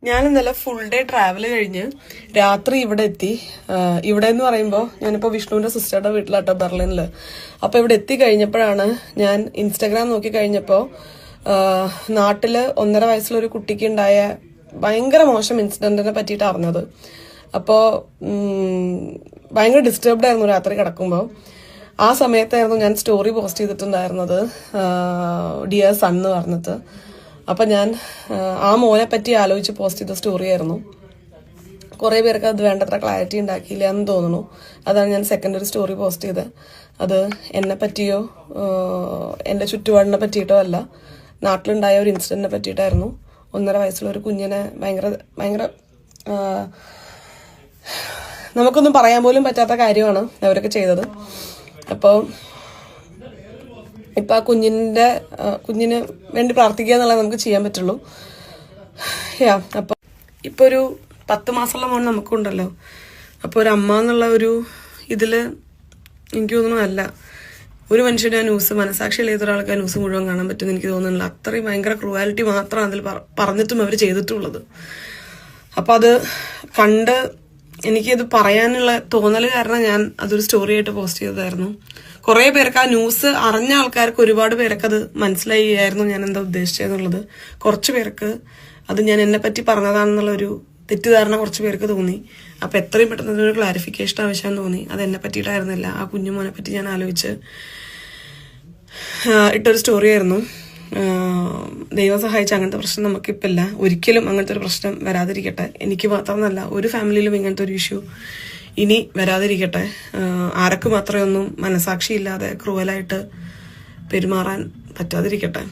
ഞാൻ ഇന്നലെ full day travel കഴിഞ്ഞ് രാത്രി ഇവിടെ എത്തി. ഇവിടെ എന്ന് പറയുമ്പോൾ ഞാനിപ്പോ വിഷ്ണുവിന്റെ സിസ്റ്ററുടെ വീട്ടിലാട്ടോ, ബെർലിനില്. അപ്പൊ ഇവിടെ എത്തി കഴിഞ്ഞപ്പോഴാണ് ഞാൻ ഇൻസ്റ്റാഗ്രാം നോക്കി കഴിഞ്ഞപ്പോ നാട്ടില് 1.5 വയസ്സുള്ള ഒരു കുട്ടിക്ക് ഉണ്ടായ ഭയങ്കര മോശം ഇൻസിഡന്റിനെ പറ്റിയിട്ട് അറിഞ്ഞത്. അപ്പോ ഭയങ്കര ഡിസ്റ്റർബ്ഡ് ആയിരുന്നു രാത്രി കിടക്കുമ്പോൾ. ആ സമയത്തായിരുന്നു ഞാൻ സ്റ്റോറി പോസ്റ്റ് ചെയ്തിട്ടുണ്ടായിരുന്നത്, ഡിയർ സൺ എന്ന് പറഞ്ഞിട്ട്. അപ്പൊ ഞാൻ ആ മോനെ പറ്റി ആലോചിച്ച് പോസ്റ്റ് ചെയ്ത സ്റ്റോറി ആയിരുന്നു. കുറെ പേർക്ക് അത് വേണ്ടത്ര ക്ലാരിറ്റി ഉണ്ടാക്കിയില്ല എന്ന് തോന്നുന്നു. അതാണ് ഞാൻ സെക്കൻഡറി സ്റ്റോറി പോസ്റ്റ് ചെയ്തത്. അത് എന്നെ പറ്റിയോ എന്റെ ചുറ്റുപാടിനെ പറ്റിയിട്ടോ അല്ല, നാട്ടിലുണ്ടായ ഒരു ഇൻസിഡന്റിനെ പറ്റിയിട്ടായിരുന്നു. 1.5 വയസ്സുള്ള ഒരു കുഞ്ഞിനെ ഭയങ്കര നമുക്കൊന്നും പറയാൻ പോലും പറ്റാത്ത കാര്യമാണ് അവരൊക്കെ ചെയ്തത്. അപ്പോൾ ഇപ്പൊ ആ കുഞ്ഞിന് വേണ്ടി പ്രാർത്ഥിക്കുക എന്നുള്ളത് നമുക്ക് ചെയ്യാൻ പറ്റുള്ളൂ. അപ്പൊ ഇപ്പൊ ഒരു 10 മാസമുള്ള മോൻ നമുക്കുണ്ടല്ലോ. അപ്പൊ ഒരു അമ്മ എന്നുള്ള ഒരു ഇതില് എനിക്ക് തോന്നുന്നു അല്ല ഒരു മനുഷ്യന് ആ ന്യൂസ്, മനസാക്ഷിയിൽ ഏതൊരാൾക്ക് ആ ന്യൂസ് മുഴുവൻ കാണാൻ പറ്റുമെന്ന് എനിക്ക് തോന്നുന്നില്ല. അത്രയും ഭയങ്കര ക്രൂവാലിറ്റി മാത്രമാണ് അതിൽ പറഞ്ഞിട്ടും അവർ ചെയ്തിട്ടുള്ളത്. അപ്പൊ അത് കണ്ട് എനിക്കത് പറയാനുള്ള തോന്നൽ കാരണം ഞാൻ അതൊരു സ്റ്റോറി ആയിട്ട് പോസ്റ്റ് ചെയ്തതായിരുന്നു. കുറെ പേർക്ക് ആ ന്യൂസ് അറിഞ്ഞ ആൾക്കാർക്ക് ഒരുപാട് പേർക്ക് അത് മനസ്സിലായിരുന്നു ഞാൻ എന്താ ഉദ്ദേശിച്ചതെന്നുള്ളത്. കുറച്ചു പേർക്ക് അത് ഞാൻ എന്നെ പറ്റി പറഞ്ഞതാണെന്നുള്ള ഒരു തെറ്റിദ്ധാരണ കുറച്ച് പേർക്ക് തോന്നി. അപ്പൊ എത്രയും പെട്ടെന്ന് ഒരു ക്ലാരിഫിക്കേഷൻ ആവശ്യം തോന്നി. അത് എന്നെ പറ്റിയിട്ടായിരുന്നില്ല, ആ കുഞ്ഞുമോനെ പറ്റി ഞാൻ ആലോചിച്ച് ഇട്ടൊരു സ്റ്റോറി ആയിരുന്നു. ദൈവം സഹായിച്ച അങ്ങനത്തെ പ്രശ്നം നമുക്കിപ്പില്ല. ഒരിക്കലും അങ്ങനത്തെ ഒരു പ്രശ്നം വരാതിരിക്കട്ടെ. എനിക്ക് മാത്രമെന്നല്ല, ഒരു ഫാമിലിയിലും ഇങ്ങനത്തെ ഒരു ഇഷ്യൂ ഇനി വരാതിരിക്കട്ടെ. ആരൊക്കെ മാത്രമേ ഒന്നും മനസാക്ഷിയില്ലാതെ ക്രൂവലായിട്ട് പെരുമാറാൻ പറ്റാതിരിക്കട്ടെ.